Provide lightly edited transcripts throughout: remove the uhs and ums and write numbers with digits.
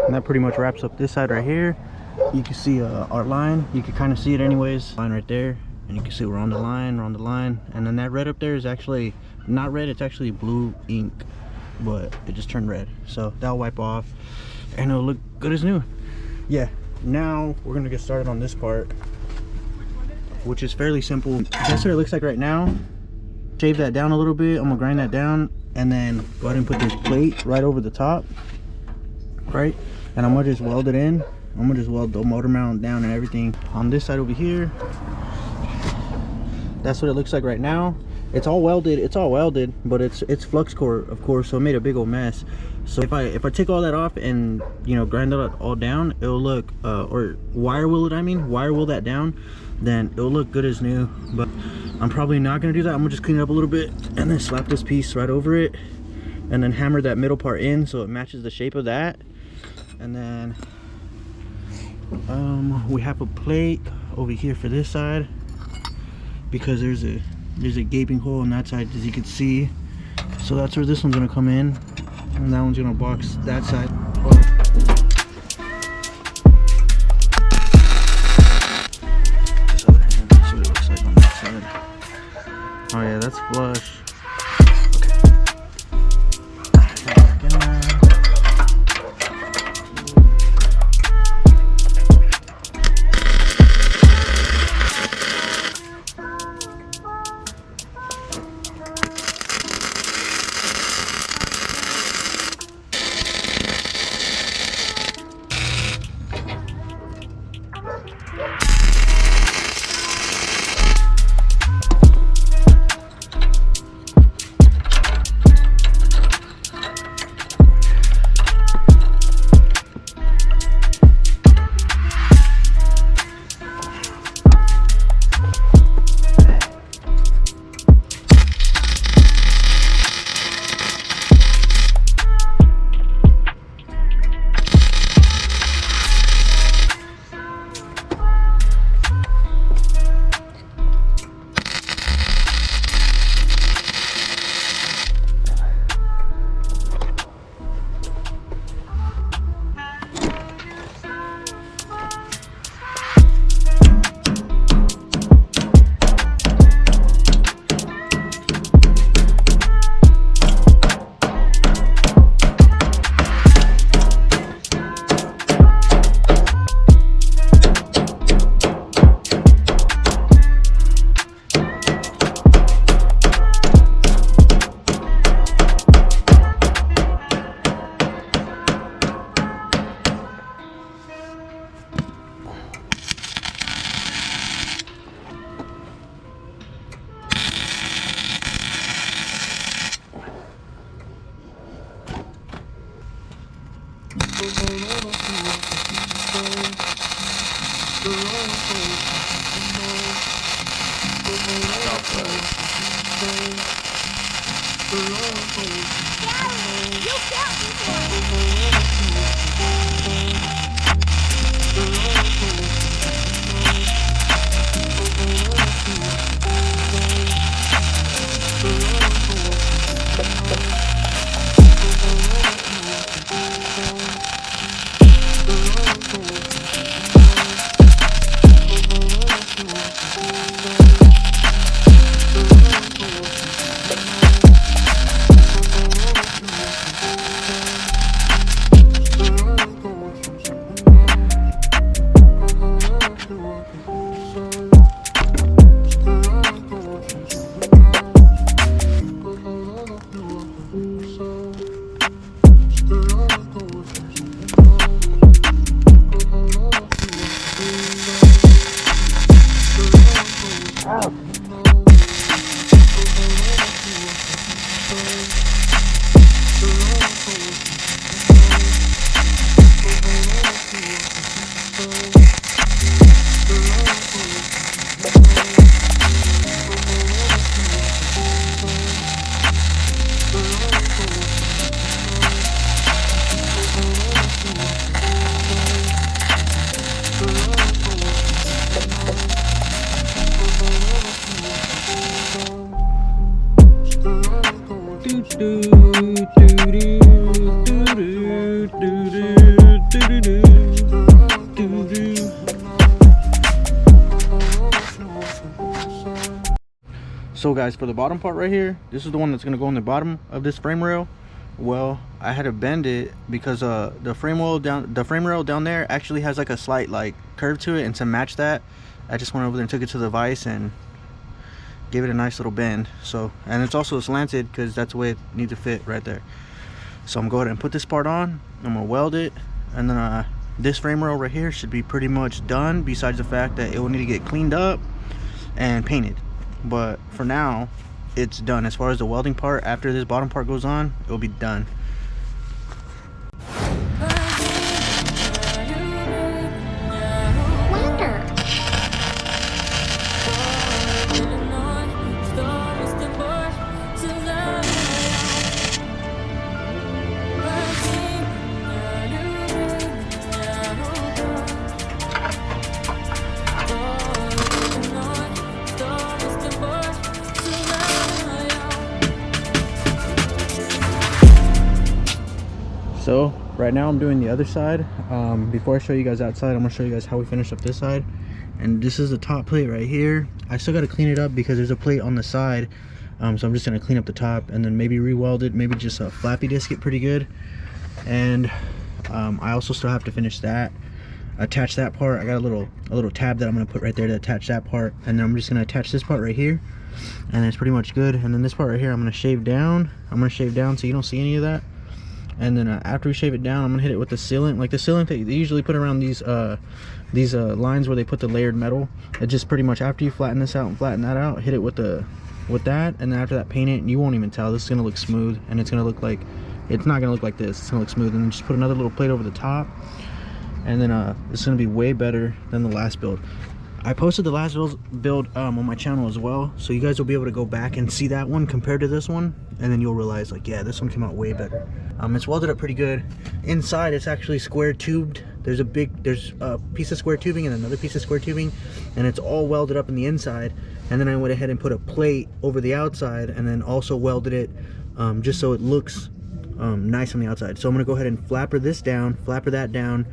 And that pretty much wraps up this side right here. You can see our line. You can kind of see it anyways. Line right there. And you can see we're on the line, And then that red up there is actually not red, it's actually blue ink. But it just turned red. So that'll wipe off and it'll look good as new. Yeah, now we're gonna get started on this part, which is fairly simple. That's what it looks like right now. Shave that down a little bit. I'm gonna grind that down and then go ahead and put this plate right over the top, right? And I'm gonna just weld it in. I'm gonna just weld the motor mount down and everything. On this side over here, that's what it looks like right now. It's all welded, but it's flux core, of course, so it made a big old mess. So if I take all that off and, you know, grind it all down, it'll look or wire wheel that down, then it'll look good as new. But I'm probably not gonna do that. I'm gonna just clean it up a little bit and then slap this piece right over it and then hammer that middle part in so it matches the shape of that. And then we have a plate over here for this side because there's a gaping hole on that side, as you can see. So that's where this one's gonna come in, and that one's gonna box that side. This other hand, that's what it looks like on that side. Oh yeah, that's flush. So guys, for the bottom part right here, this is the one that's going to go in the bottom of this frame rail. Well, I had to bend it because the frame rail down there actually has like a slight like curve to it, and to match that, I just went over there and took it to the vise and gave it a nice little bend. So, and it's also slanted because that's the way it needs to fit right there. So I'm going to go ahead and put this part on. I'm gonna weld it, and then this frame rail right here should be pretty much done, besides the fact that it will need to get cleaned up and painted. But for now, it's done. As far as the welding part, after this bottom part goes on, it will be done. So right now I'm doing the other side. Before I show you guys outside, I'm gonna show you guys how we finish up this side. And this is the top plate right here. I still got to clean it up because there's a plate on the side. So I'm just gonna clean up the top and then maybe re-weld it, maybe just a flappy disc it pretty good. And I also still have to finish that, attach that part. I got a little tab that I'm gonna put right there to attach that part, and then I'm just gonna attach this part right here, and it's pretty much good. And then this part right here I'm gonna shave down. So you don't see any of that. And then after we shave it down, I'm gonna hit it with the sealant, like the sealant that they usually put around these lines where they put the layered metal. It just pretty much, after you flatten this out and flatten that out, hit it with that, and then after that paint it, and you won't even tell. This is gonna look smooth, and it's gonna look like, it's not gonna look like this. It's gonna look smooth. And then just put another little plate over the top, and then it's gonna be way better than the last build. I posted the last build on my channel as well, so you guys will be able to go back and see that one compared to this one, and then you'll realize, like, yeah, this one came out way better. It's welded up pretty good. Inside it's actually square tubed. There's a piece of square tubing and another piece of square tubing, and it's all welded up in the inside. And then I went ahead and put a plate over the outside, and then also welded it just so it looks nice on the outside. So I'm gonna go ahead and flapper this down, flapper that down.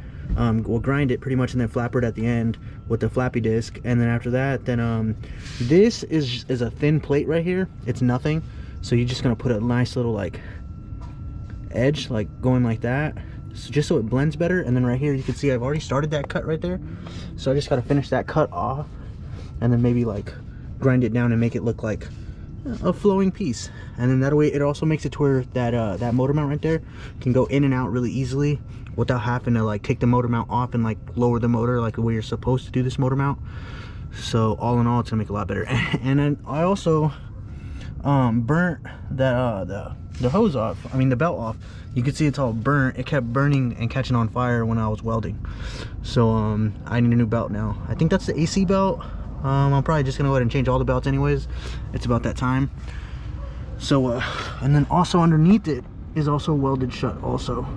We'll grind it pretty much, and then flapper it at the end with the flappy disc. And then after that, then this is a thin plate right here. It's nothing, so you're just gonna put a nice little like edge, like going like that, so just so it blends better. And then right here you can see I've already started that cut right there, so I just got to finish that cut off, and then maybe like grind it down and make it look like a flowing piece. And then that way it also makes it to where that motor mount right there can go in and out really easily without having to like take the motor mount off and like lower the motor like the way you're supposed to do this motor mount. So all in all, it's gonna make it a lot better. And then I also burnt that the hose off, I mean the belt off. You can see it's all burnt. It kept burning and catching on fire when I was welding. So I need a new belt now. I think that's the AC belt. I'm probably just gonna go ahead and change all the belts anyways. It's about that time. So and then also underneath it is also welded shut also.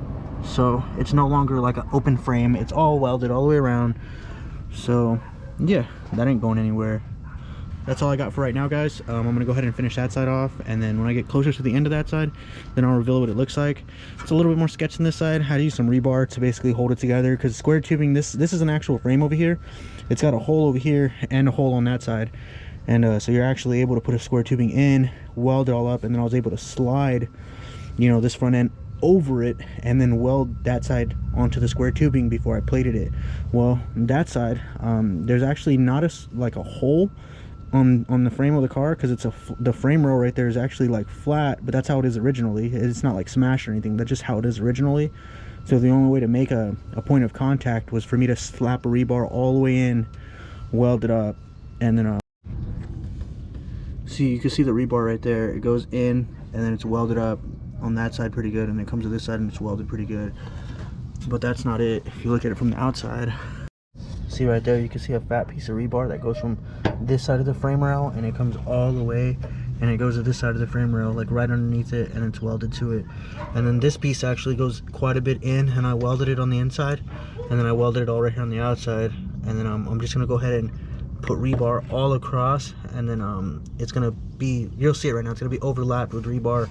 So it's no longer like an open frame. It's all welded all the way around. So yeah, that ain't going anywhere. That's all I got for right now, guys. I'm gonna go ahead and finish that side off, and then when I get closer to the end of that side, then I'll reveal what it looks like. It's a little bit more sketch than this side. I had to use some rebar to basically hold it together, because square tubing, this is an actual frame over here. It's got a hole over here and a hole on that side, and so you're actually able to put a square tubing in, weld it all up, and then I was able to slide, you know, this front end over it and then weld that side onto the square tubing before I plated it. Well, that side, there's actually not a hole on the frame of the car, because it's the frame rail right there is actually like flat, but that's how it is originally. It's not like smashed or anything. That's just how it is originally. So the only way to make a point of contact was for me to slap a rebar all the way in, weld it up, and then see, you can see the rebar right there. It goes in and then it's welded up on that side pretty good, and then it comes to this side and it's welded pretty good. But that's not it. If you look at it from the outside, see right there, you can see a fat piece of rebar that goes from this side of the frame rail, and it comes all the way, and it goes to this side of the frame rail, like right underneath it, and it's welded to it. And then this piece actually goes quite a bit in, and I welded it on the inside, and then I welded it all right here on the outside. And then I'm just gonna go ahead and put rebar all across, and then it's gonna be, you'll see it right now, it's gonna be overlapped with rebar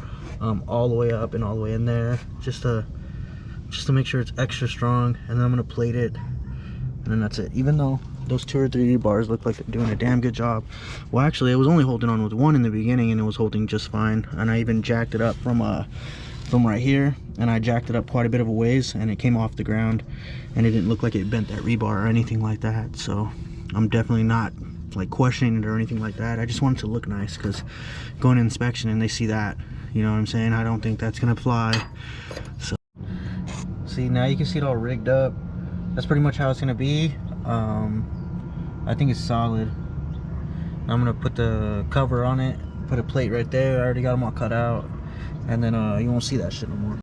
all the way up and all the way in there, just to just to make sure it's extra strong, and then I'm gonna plate it, and then that's it. Even though those 2 or 3 bars look like they're doing a damn good job. Well, actually, I was only holding on with one in the beginning, and it was holding just fine. And I even jacked it up from right here, and I jacked it up quite a bit of a ways, and it came off the ground, and it didn't look like it bent that rebar or anything like that. So I'm definitely not like questioning it or anything like that. I just want it to look nice, because going to inspection and they see that, you know what I'm saying, I don't think that's gonna fly. So see, now you can see it all rigged up. That's pretty much how it's gonna be. I think it's solid. I'm gonna put the cover on it, put a plate right there. I already got them all cut out, and then you won't see that shit no more.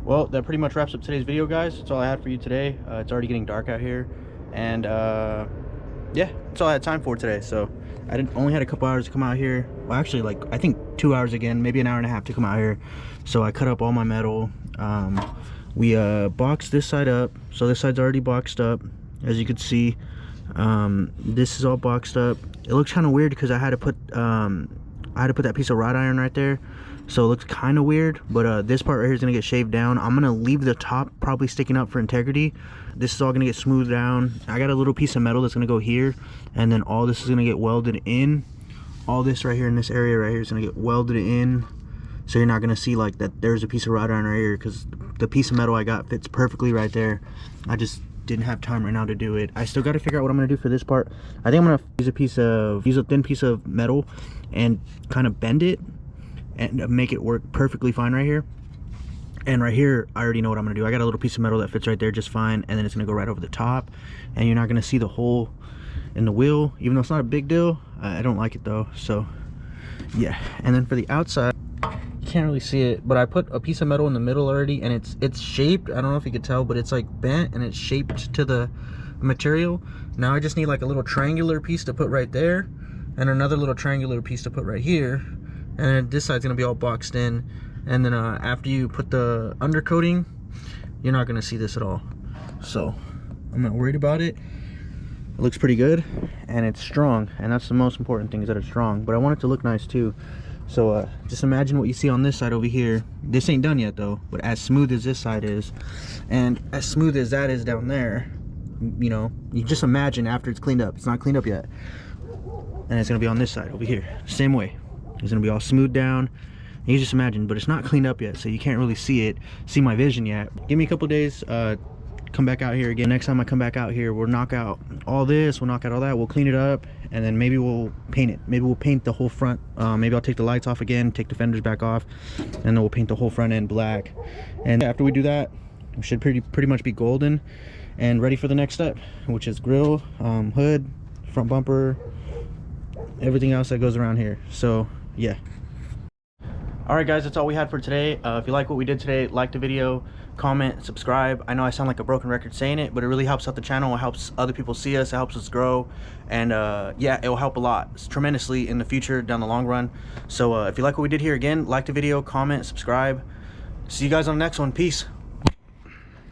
Well, that pretty much wraps up today's video, guys. That's all I had for you today. It's already getting dark out here, and yeah, that's all I had time for today. So I only had a couple hours to come out here. Well, actually, like, I think 2 hours again, maybe an hour and a half to come out here. So I cut up all my metal. We boxed this side up, so this side's already boxed up, as you can see. This is all boxed up. It looks kind of weird because I had to put that piece of wrought iron right there, so it looks kind of weird. But this part right here is gonna get shaved down. I'm gonna leave the top probably sticking up for integrity. This is all gonna get smoothed down. I got a little piece of metal that's gonna go here, and then all this is gonna get welded in. All this right here in this area right here is gonna get welded in, so you're not gonna see like that there's a piece of wrought iron right here, because the piece of metal I got fits perfectly right there. I just didn't have time right now to do it. I still got to figure out what I'm gonna do for this part. I think I'm gonna use a thin piece of metal and kind of bend it and make it work perfectly fine right here. And right here, I already know what I'm gonna do. I got a little piece of metal that fits right there just fine, and then it's gonna go right over the top, and you're not gonna see the hole in the wheel, even though it's not a big deal. I don't like it though, so yeah. And then for the outside, you can't really see it, but I put a piece of metal in the middle already, and it's shaped. I don't know if you could tell, but it's like bent and it's shaped to the material. Now I just need like a little triangular piece to put right there, and another little triangular piece to put right here, and then this side's gonna be all boxed in. And then after you put the undercoating, you're not gonna see this at all. So I'm not worried about it. It looks pretty good, and it's strong, and that's the most important thing, is that it's strong. But I want it to look nice too. So just imagine what you see on this side over here. This ain't done yet though, but as smooth as this side is, and as smooth as that is down there, you know, you just imagine after it's cleaned up. It's not cleaned up yet, and it's gonna be on this side over here, same way. It's gonna be all smoothed down. You just imagine, but it's not cleaned up yet, so you can't really see my vision yet. Give me a couple days, come back out here again. Next time I come back out here, we'll knock out all this, we'll knock out all that, we'll clean it up, and then maybe we'll paint it. Maybe we'll paint the whole front. Maybe I'll take the lights off again, take the fenders back off, and then we'll paint the whole front end black. And after we do that, we should pretty much be golden and ready for the next step, which is grill, hood, front bumper, everything else that goes around here. So yeah. Alright guys, that's all we had for today. If you like what we did today, like the video, comment, subscribe. I know I sound like a broken record saying it, but it really helps out the channel. It helps other people see us, it helps us grow, and yeah, it will help a lot tremendously in the future, down the long run. So if you like what we did here, again, like the video, comment, subscribe. See you guys on the next one. Peace.